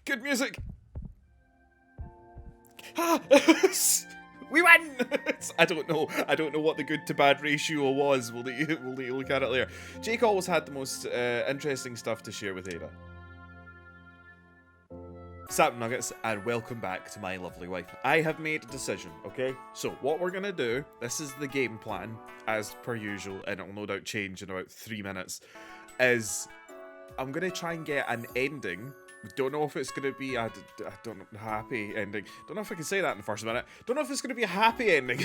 Good music. Ah! We win! I don't know what the good to bad ratio was. We'll look at it later. Jake always had the most interesting stuff to share with Ada. Sap Nuggets, and welcome back to my lovely wife. I have made a decision, okay? So what we're gonna do, this is the game plan, as per usual, and it'll no doubt change in about 3 minutes, is I'm gonna try and get an ending. Don't know if it's gonna be I don't know, happy ending. Don't know if I can say that in the first minute. Don't know if it's gonna be a happy ending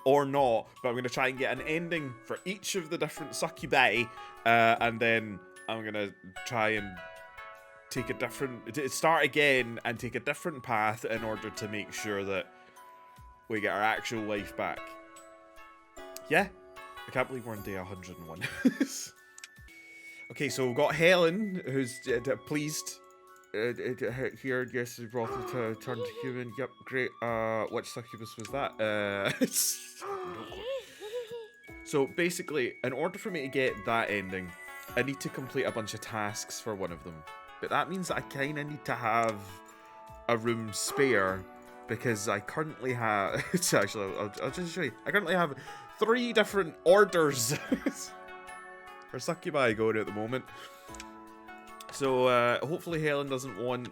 or not, but I'm gonna try and get an ending for each of the different succubi, and then I'm gonna try and take a different, start again and take a different path in order to make sure that we get our actual life back. Yeah, I can't believe we're on day 101. Okay, so we've got Helen, who's pleased. Here, yes, we brought her to turn to human. Yep, great. Which succubus was that? So basically, in order for me to get that ending, I need to complete a bunch of tasks for one of them. But that means that I kind of need to have a room spare, because I currently have... Actually, I'll just show you. I currently have 3 different orders for succubi going at the moment. So hopefully Helen doesn't want...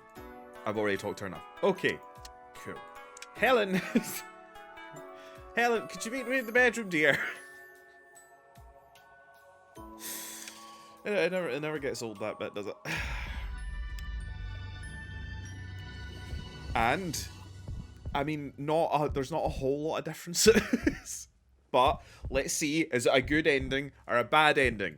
I've already talked to her enough. Okay, cool. Helen! Helen, could you meet me in the bedroom, dear? It never gets old, that bit, does it? And, I mean, there's not a whole lot of differences. But, let's see, is it a good ending or a bad ending?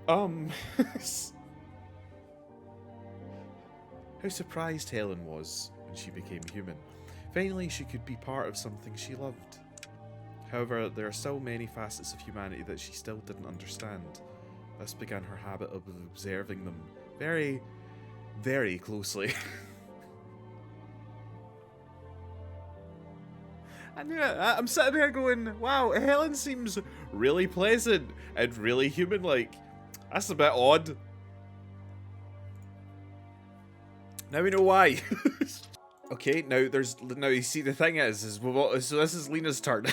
How surprised Helen was when she became human. Finally, she could be part of something she loved. However, there are still many facets of humanity that she still didn't understand. Thus began her habit of observing them very, very closely. And yeah, I'm sitting here going, wow, Helen seems really pleasant and really human-like. That's a bit odd. Now we know why. Okay, now you see, the thing is so this is Lena's turn.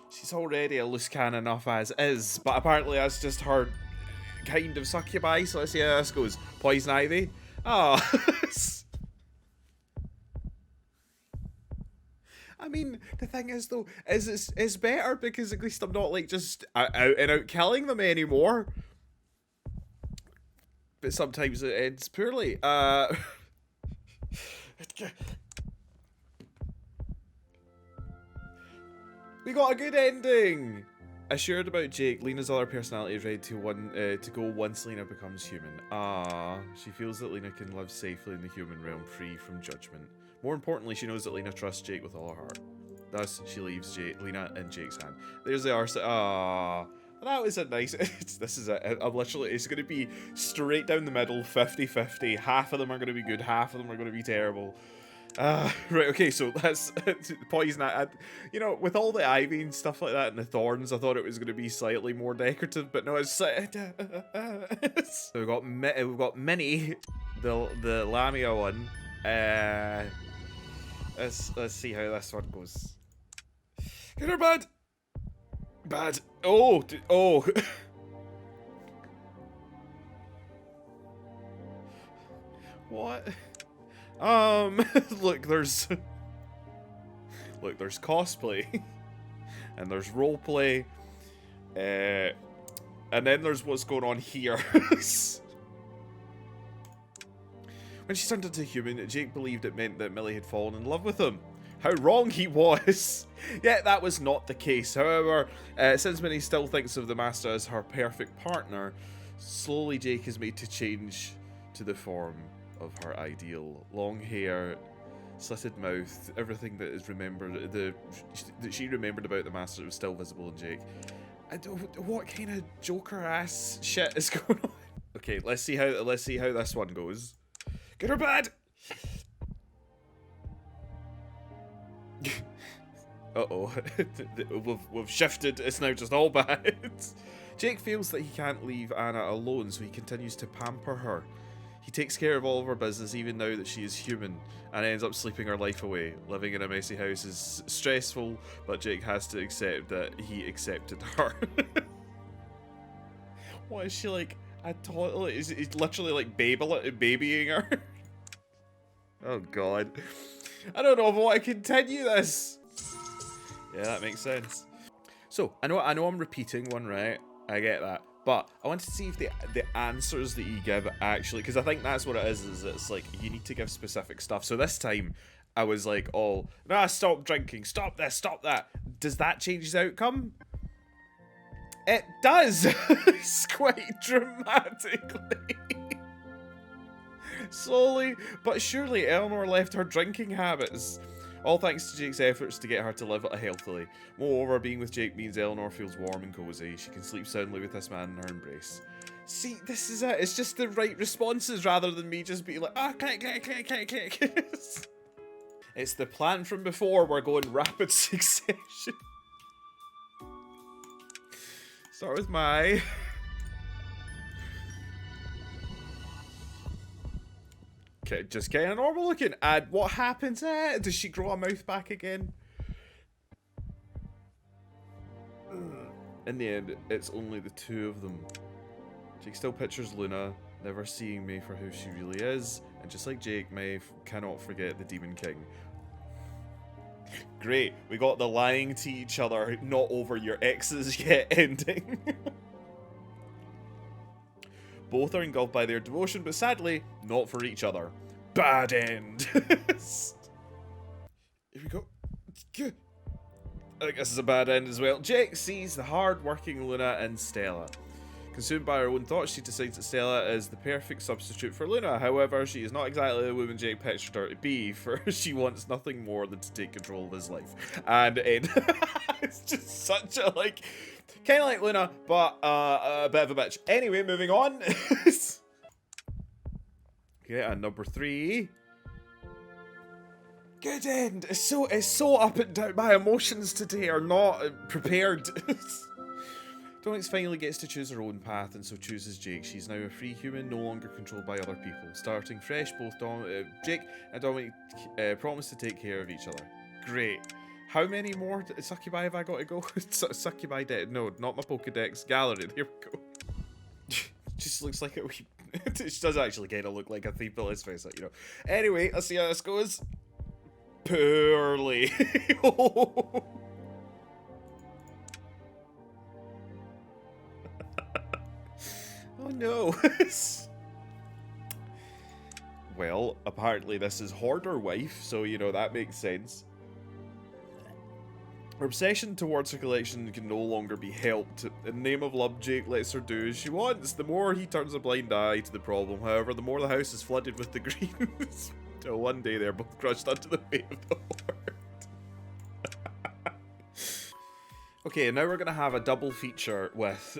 She's already a loose cannon enough as is, but apparently that's just her kind of succubi, so let's see how this goes. Poison ivy. Oh. I mean, the thing is though, it's better because at least I'm not like just out and out killing them anymore. But sometimes it ends poorly. We got a good ending! Assured about Jake, Lena's other personality is ready to go once Lena becomes human. Ah, she feels that Lena can live safely in the human realm, free from judgment. More importantly, she knows that Lena trusts Jake with all her heart. Thus, she leaves Lena in Jake's hand. There's the arse. Ah, that was a nice... it's going to be straight down the middle, 50-50. Half of them are going to be good, half of them are going to be terrible. Right, okay, so that's poison. You know, with all the ivy and stuff like that and the thorns, I thought it was going to be slightly more decorative, but no, it's... So we've got Minnie, the Lamia one. Let's see how this one goes. Good or bad? Bad. Oh, oh. What? Look, there's cosplay, and there's roleplay, and then there's what's going on here. When she turned into a human, Jake believed it meant that Millie had fallen in love with him. How wrong he was! Yet that was not the case. However, since Minnie still thinks of the Master as her perfect partner, slowly Jake is made to change to the form of her ideal. Long hair, slitted mouth, everything that is remembered, that she remembered about the Master was still visible in Jake. What kind of Joker ass shit is going on? Okay, let's see how this one goes. Good or bad? Uh-oh. we've shifted. It's now just all bad. Jake feels that he can't leave Anna alone, so he continues to pamper her. He takes care of all of her business, even now that she is human, and ends up sleeping her life away. Living in a messy house is stressful, but Jake has to accept that he accepted her. What is she, like a toddler? Is literally like babying her? Oh god. I don't know if I want to continue this. Yeah, that makes sense. So, I know I'm repeating one, right? I get that. But I wanted to see if the answers that you give actually, because I think that's what it is it's like you need to give specific stuff. So this time I was like, oh, nah, stop drinking, stop this, stop that. Does that change the outcome? It does! It's quite dramatically. Slowly but surely, Eleanor left her drinking habits. All thanks to Jake's efforts to get her to live healthily. Moreover, being with Jake means Eleanor feels warm and cozy. She can sleep soundly with this man in her embrace. See, this is it. It's just the right responses rather than me just being like, ah, click. It's the plan from before. We're going rapid succession. Start with my... Okay, just kind of normal looking. And what happens? Does she grow a mouth back again? In the end, it's only the two of them. Jake still pictures Luna, never seeing Mae for who she really is, and just like Jake, Mae cannot forget the Demon King. Great, we got the lying to each other, not over your exes yet ending. Both are engulfed by their devotion, but sadly, not for each other. Bad end. Here we go. I think this is a bad end as well. Jake sees the hard-working Luna and Stella. Consumed by her own thoughts, she decides that Stella is the perfect substitute for Luna. However, she is not exactly the woman Jake pictured her to be, for she wants nothing more than to take control of his life. And it's just such a, like... Kind of like Luna, but a bit of a bitch. Anyway, moving on. Okay, and number 3. Good end. It's so up and down. My emotions today are not prepared. Domme finally gets to choose her own path, and so chooses Jake. She's now a free human, no longer controlled by other people. Starting fresh, both Jake and Domme promise to take care of each other. Great. How many more succubi have I got to go? Succubi dead? No, not my Pokedex gallery. There we go. Just looks like it. It does actually kind of look like a thief, but let's face it, you know. Anyway, let's see how this goes. Poorly. Oh no. Well, apparently this is Hoarder Wife, so you know that makes sense. Her obsession towards her collection can no longer be helped. In the name of love, Jake lets her do as she wants. The more he turns a blind eye to the problem, however, the more the house is flooded with the greens. Till one day they're both crushed under the weight of the Horde. Okay, now we're going to have a double feature with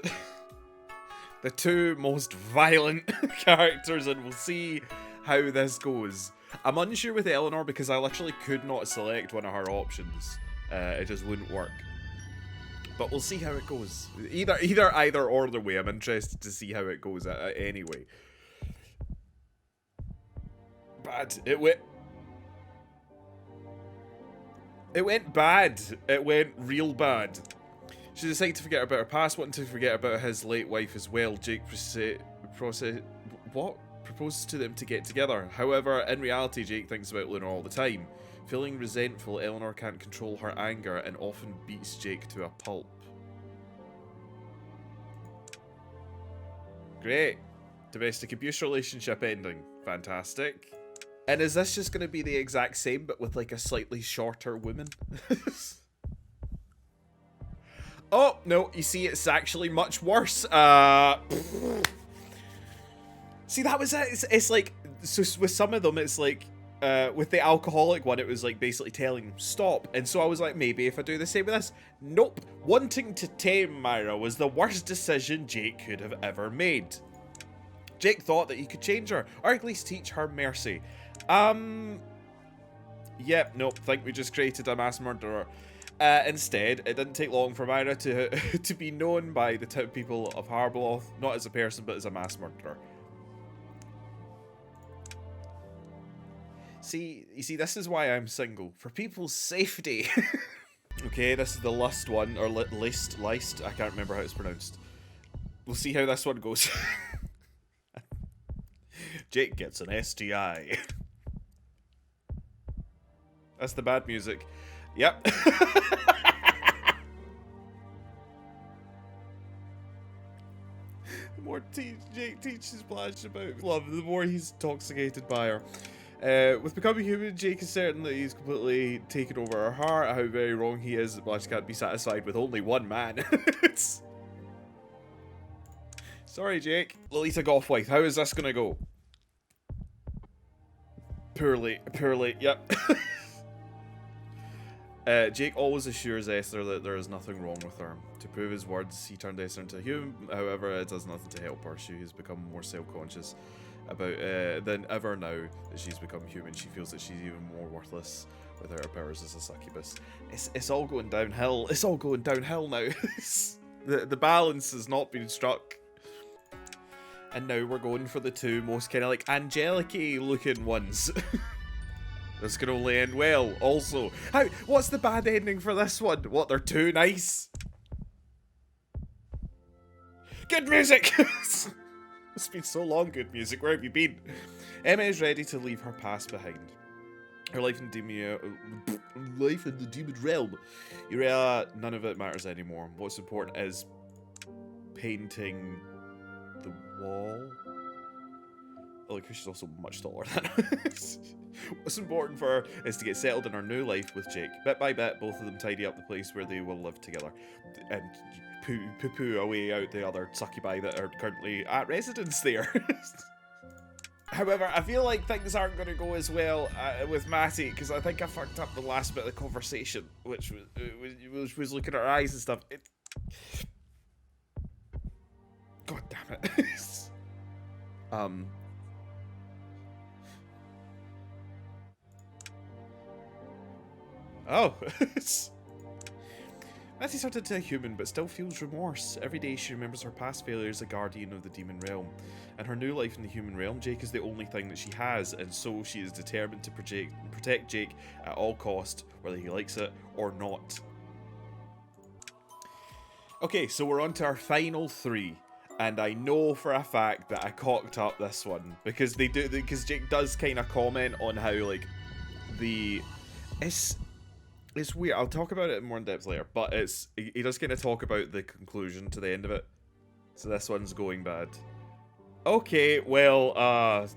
the two most violent characters, and we'll see how this goes. I'm unsure with Eleanor because I literally could not select one of her options. It just wouldn't work. But we'll see how it goes. Either or the way. I'm interested to see how it goes anyway. Bad. It went bad. It went real bad. She decided to forget about her past, wanting to forget about his late wife as well. Jake proposes to them to get together. However, in reality, Jake thinks about Luna all the time. Feeling resentful, Eleanor can't control her anger and often beats Jake to a pulp. Great. Domestic abuse relationship ending. Fantastic. And is this just going to be the exact same, but with like a slightly shorter woman? Oh, no, you see, it's actually much worse. See, that was it. It's like, so with some of them, it's like, with the alcoholic one, it was like basically telling him stop. And so I was like, maybe if I do the same with this. Nope. Wanting to tame Myra was the worst decision Jake could have ever made. Jake thought that he could change her, or at least teach her mercy. Yep, nope, think we just created a mass murderer. Instead, it didn't take long for Myra to to be known by the town people of Harbeloth, not as a person, but as a mass murderer. You see, this is why I'm single. For people's safety. Okay, this is the lust one, or list, I can't remember how it's pronounced. We'll see how this one goes. Jake gets an STI. That's the bad music. Yep. The more Jake teaches Blanche about love, the more he's intoxicated by her. With becoming human, Jake is certain that he's completely taken over her heart, how very wrong he is that Blanche can't be satisfied with only one man. Sorry, Jake. Lolita Gothwife, how is this gonna go? Poorly, yep. Jake always assures Esther that there is nothing wrong with her. To prove his words, he turned Esther into a human, however, it does nothing to help her. She has become more self-conscious about than ever now that she's become human. She feels that she's even more worthless without her powers as a succubus. It's all going downhill. It's all going downhill now. The balance has not been struck. And now we're going for the two most kind of like angelic-y looking ones. This can only end well. Also, what's the bad ending for this one? What, they're too nice? Good music! It's been so long, good music. Where have you been? Emma is ready to leave her past behind. Her life in the demon realm. None of it matters anymore. What's important is painting the wall. Like, she's also much taller than us. What's important for her is to get settled in her new life with Jake. Bit by bit, both of them tidy up the place where they will live together. And poo-poo away out the other succubi that are currently at residence there. However, I feel like things aren't going to go as well with Matty, because I think I fucked up the last bit of the conversation, which was looking at her eyes and stuff. God damn it. Oh. Matty's turned into a human, but still feels remorse. Every day she remembers her past failure as a guardian of the demon realm. And her new life in the human realm, Jake is the only thing that she has, and so she is determined to protect Jake at all cost, whether he likes it or not. Okay, so we're on to our final three. And I know for a fact that I cocked up this one, because Jake does kind of comment on how, like, it's weird. I'll talk about it in more in depth later, but he does kind of talk about the conclusion to the end of it. So this one's going bad. Okay, well,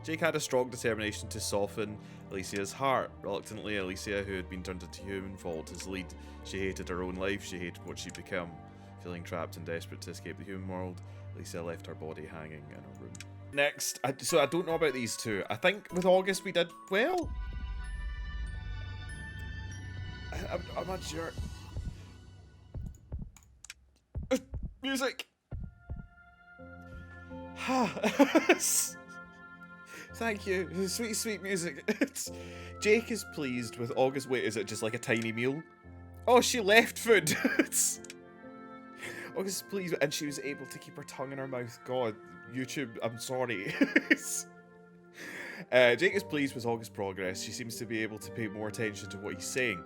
Jake had a strong determination to soften Alicia's heart. Reluctantly, Alicia, who had been turned into human, followed his lead. She hated her own life, she hated what she'd become. Feeling trapped and desperate to escape the human world, Alicia left her body hanging in her room. Next, so I don't know about these two. I think with August we did well. I'm not sure. Music! Thank you. Sweet, sweet music. Jake is pleased with August. Wait, is it just like a tiny meal? Oh, she left food. August is pleased, and she was able to keep her tongue in her mouth. God, YouTube, I'm sorry. Jake is pleased with August's progress. She seems to be able to pay more attention to what he's saying.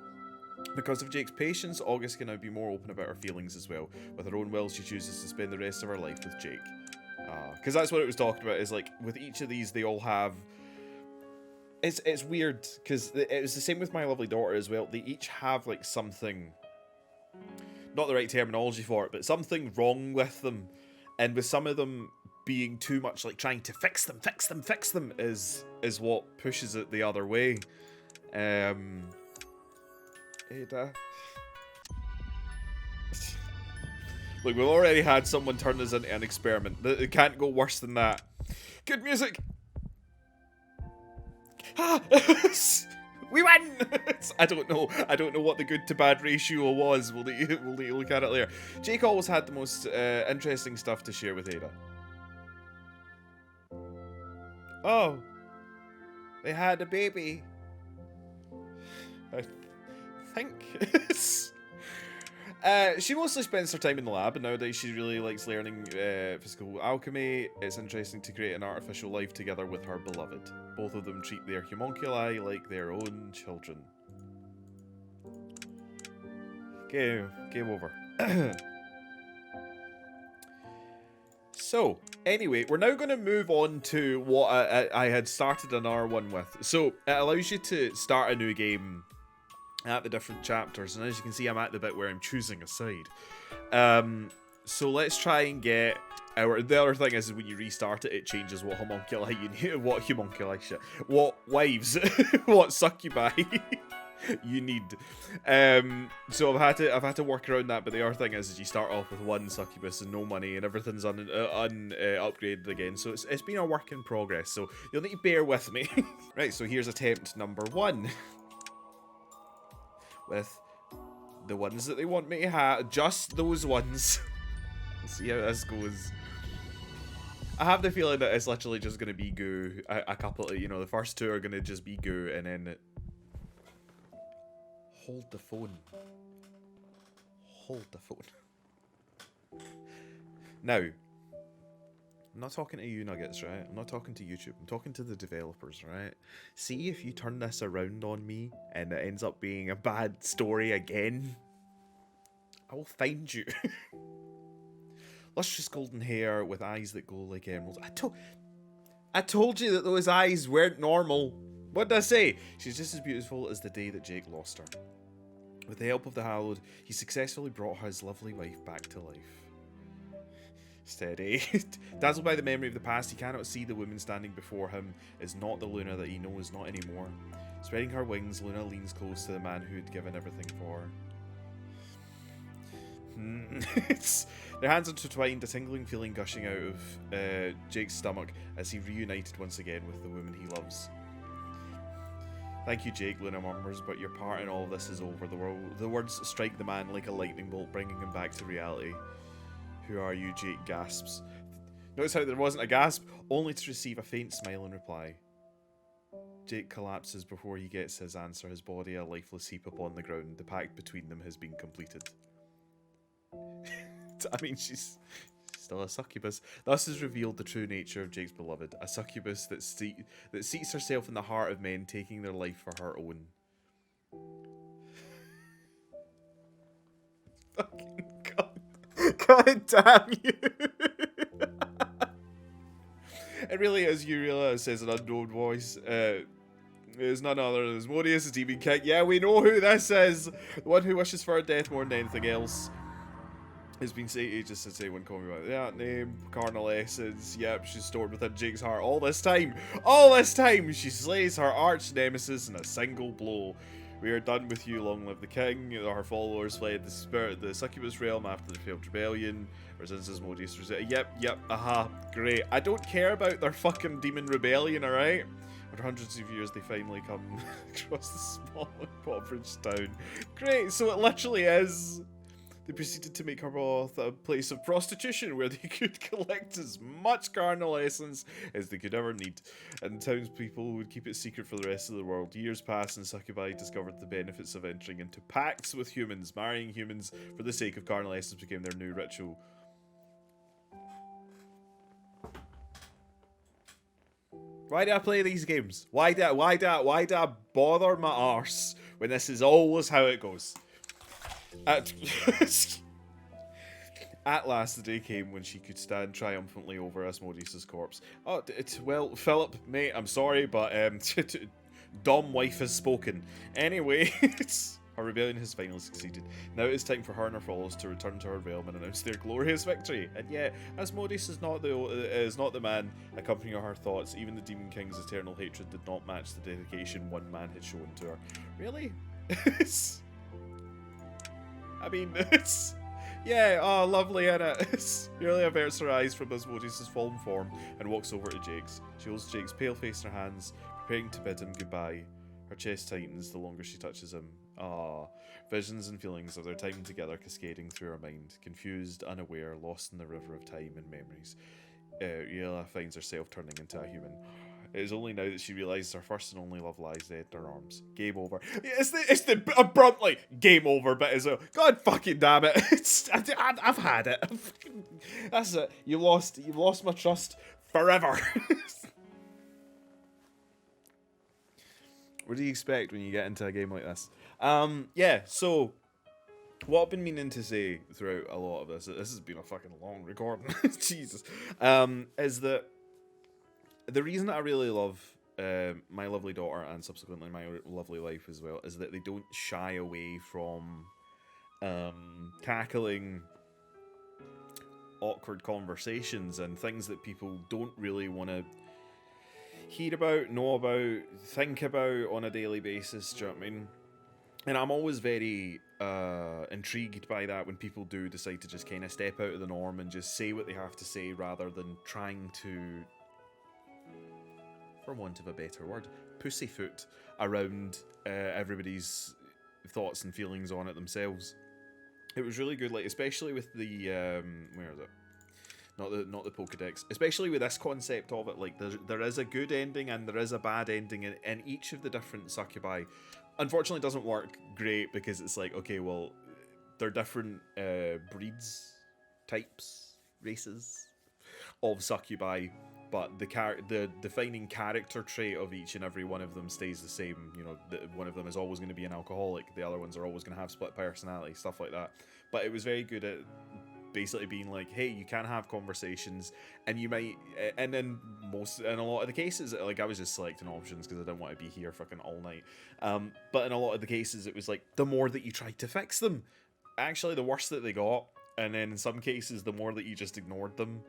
Because of Jake's patience, August can now be more open about her feelings as well. With her own will, she chooses to spend the rest of her life with Jake. Because that's what it was talking about, is like, with each of these, they all have... It's weird, because it was the same with My Lovely Daughter as well. They each have, like, something... Not the right terminology for it, but something wrong with them. And with some of them being too much, like, trying to fix them is what pushes it the other way. Ada. Look, we've already had someone turn us into an experiment. It can't go worse than that. Good music! We win! I don't know what the good to bad ratio was. We'll need to look at it later. Jake always had the most interesting stuff to share with Ada. Oh. They had a baby. think. She mostly spends her time in the lab, and nowadays she really likes learning physical alchemy. It's interesting to create an artificial life together with her beloved. Both of them treat their homunculi like their own children. Game over. So, anyway, we're now going to move on to what I had started an R1 with. So, it allows you to start a new game at the different chapters, and as you can see, I'm at the bit where I'm choosing a side. So let's try and get our. The other thing is when you restart it, it changes what homunculi you need, what wives, what succubi you need. So I've had to work around that. But the other thing is you start off with one succubus and no money, and everything's upgraded again. So it's been a work in progress. So you'll need to bear with me. Right. So here's attempt number 1. With the ones that they want me to have, just those ones. Let's see how this goes. I have the feeling that it's literally just going to be goo. A couple of, the first 2 are going to just be goo, and then hold the phone. Hold the phone. Now, I'm not talking to you nuggets, right? I'm not talking to YouTube. I'm talking to the developers, right? See if you turn this around on me and it ends up being a bad story again, I will find you. Lustrous golden hair with eyes that glow like emeralds. I told you that those eyes weren't normal. What did I say? She's just as beautiful as the day that Jake lost her. With the help of the Hallowed, he successfully brought his lovely wife back to life. Steady. Dazzled by the memory of the past, he cannot see the woman standing before him is not the Luna that he knows not anymore. Spreading her wings, Luna leans close to the man who had given everything for her. Their hands intertwined, a tingling feeling gushing out of Jake's stomach as he reunited once again with the woman he loves. Thank you, Jake, Luna murmurs, but your part in all this is over. The words strike the man like a lightning bolt, bringing him back to reality. Who are you? Jake gasps. Notice how there wasn't a gasp, only to receive a faint smile in reply. Jake collapses before he gets his answer, his body a lifeless heap upon the ground. The pact between them has been completed. I mean, she's still a succubus. Thus is revealed the true nature of Jake's beloved, a succubus that seats herself in the heart of men, taking their life for her own. Fucking God. God damn you. It really is Uriela, says an unknown voice. There's none other than Asmodeus, the Demon King. Yeah, we know who this is. The one who wishes for her death more than anything else. It's been ages since anyone called me by that name. Carnal essence. Yep, she's stored within Jake's heart all this time. All this time! She slays her arch nemesis in a single blow. We are done with you, long live the king. Her followers fled the succubus realm after the failed rebellion. Resistance Asmodeus. Yep, aha, great. I don't care about their fucking demon rebellion, alright? After hundreds of years, they finally come across the small impoverished town. Great, so it literally is. They proceeded to make her broth a place of prostitution where they could collect as much carnal essence as they could ever need, and townspeople would keep it secret for the rest of the world. Years passed and succubi discovered the benefits of entering into pacts with humans. Marrying humans for the sake of carnal essence became their new ritual. Why do I play these games? Why do I bother my arse when this is always how it goes? At last, the day came when she could stand triumphantly over Asmodeus' corpse. Oh, well, Philip, mate, I'm sorry, but Domme wife has spoken. Anyway, her rebellion has finally succeeded. Now it is time for her and her followers to return to her realm and announce their glorious victory. And yet, Asmodeus is not the man accompanying her thoughts. Even the Demon King's eternal hatred did not match the dedication one man had shown to her. Really? I mean, yeah, oh, lovely, innit? Merely averts her eyes from Asmodeus' fallen form and walks over to Jake's. She holds Jake's pale face in her hands, preparing to bid him goodbye. Her chest tightens the longer she touches him. Ah, visions and feelings of their time together cascading through her mind, confused, unaware, lost in the river of time and memories. Yella finds herself turning into a human. It is only now that she realizes her first and only love lies dead in her arms. Game over. It's the abruptly game over bit as well. God fucking damn it! I've had it. That's it. You've lost my trust forever. What do you expect when you get into a game like this? Yeah. So, what I've been meaning to say throughout a lot of this has been a fucking long recording. Jesus. Is that the reason that I really love My Lovely Daughter and subsequently My Lovely Life as well is that they don't shy away from tackling awkward conversations and things that people don't really want to hear about, know about, think about on a daily basis. Do you know what I mean? And I'm always very intrigued by that when people do decide to just kind of step out of the norm and just say what they have to say rather than trying to, for want of a better word, pussyfoot around everybody's thoughts and feelings on it themselves. It was really good, like especially with the where is it? Not the Pokedex. Especially with this concept of it, like there is a good ending and there is a bad ending, and each of the different succubi, unfortunately, doesn't work great because it's like, okay, well, they're different breeds, types, races of succubi. But the defining character trait of each and every one of them stays the same. You know, one of them is always going to be an alcoholic. The other ones are always going to have split personality, stuff like that. But it was very good at basically being like, hey, you can have conversations, and you might, and in a lot of the cases, like I was just selecting options because I didn't want to be here fucking all night. But in a lot of the cases, it was like the more that you tried to fix them, actually, the worse that they got. And then in some cases, the more that you just ignored them,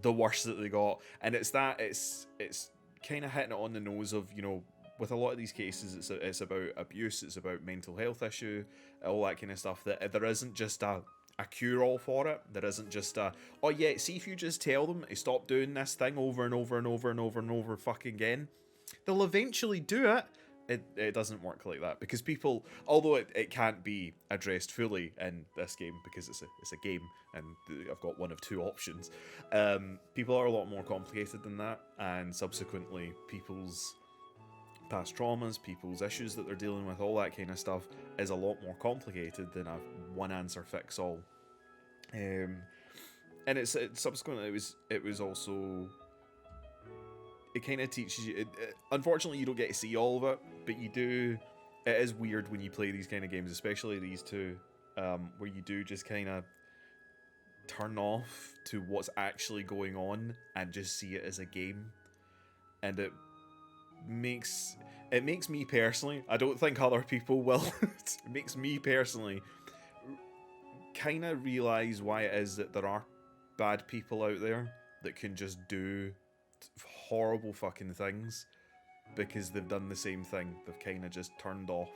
the worse that they got. And it's kind of hitting it on the nose of, you know, with a lot of these cases, it's about abuse, it's about mental health issue, all that kind of stuff. That there isn't just a cure-all for it. There isn't just a, oh yeah, see, if you just tell them to stop doing this thing over and over and over and over and over fucking again, they'll eventually do it. It doesn't work like that, because people, although it can't be addressed fully in this game because it's a game and I've got one of two options, people are a lot more complicated than that, and subsequently people's past traumas, people's issues that they're dealing with, all that kind of stuff is a lot more complicated than a one answer fix all. And subsequently it was also, it kind of teaches you, unfortunately you don't get to see all of it, but you do. It is weird when you play these kind of games, especially these two, where you do just kind of turn off to what's actually going on and just see it as a game. And it makes me personally, I don't think other people will, it makes me personally kind of realize why it is that there are bad people out there that can just do horrible fucking things because they've done the same thing. They've kind of just turned off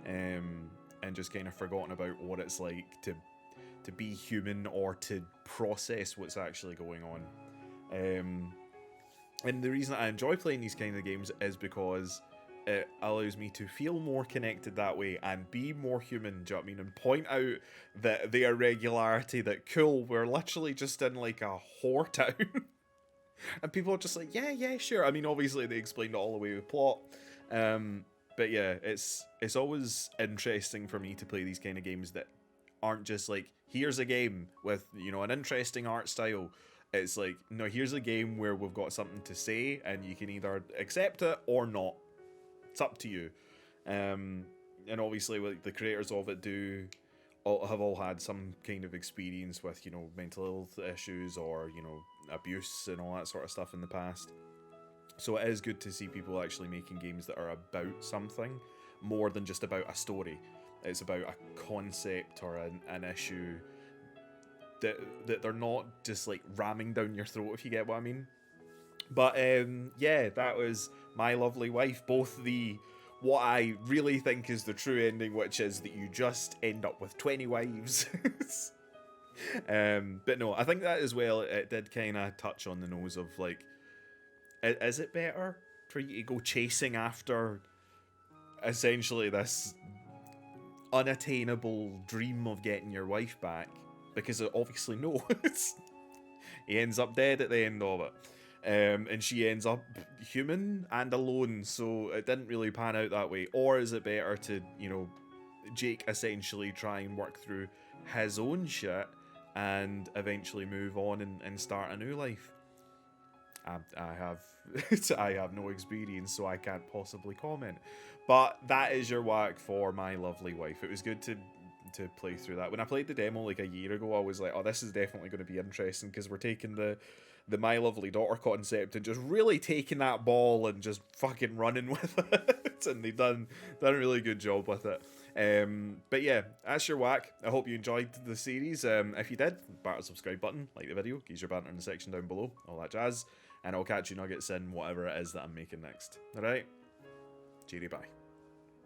and just kind of forgotten about what it's like to be human or to process what's actually going on. And the reason I enjoy playing these kind of games is because it allows me to feel more connected that way and be more human, do you know what I mean? And point out that the irregularity, that cool, we're literally just in like a whore town. And people are just like, yeah, sure. I mean, obviously they explained it all the way with plot. But yeah, it's always interesting for me to play these kind of games that aren't just like, here's a game with, you know, an interesting art style. It's like, no, here's a game where we've got something to say and you can either accept it or not. It's up to you. And obviously, like, the creators of it have all had some kind of experience with, you know, mental health issues or, you know, abuse and all that sort of stuff in the past. So it is good to see people actually making games that are about something more than just about a story. It's about a concept or an issue that they're not just like ramming down your throat, if you get what I mean. But yeah, that was My Lovely Wife. Both what I really think is the true ending, which is that you just end up with 20 wives. But no, I think that as well, it did kind of touch on the nose of like, is it better for you to go chasing after essentially this unattainable dream of getting your wife back? Because obviously no, he ends up dead at the end of it. And she ends up human and alone, so it didn't really pan out that way. Or is it better to, you know, Jake essentially try and work through his own shit and eventually move on and start a new life? I have I have no experience, so I can't possibly comment. But that is your whack for My Lovely Wife. It was good to play through that. When I played the demo like a year ago, I was like, oh, this is definitely going to be interesting, because we're taking the My Lovely Daughter concept and just really taking that ball and just fucking running with it. And they've done a really good job with it. But yeah, that's your whack. I hope you enjoyed the series. If you did, batter the subscribe button, like the video, use your banter in the section down below, all that jazz. And I'll catch you nuggets in whatever it is that I'm making next. Alright? Cheery bye.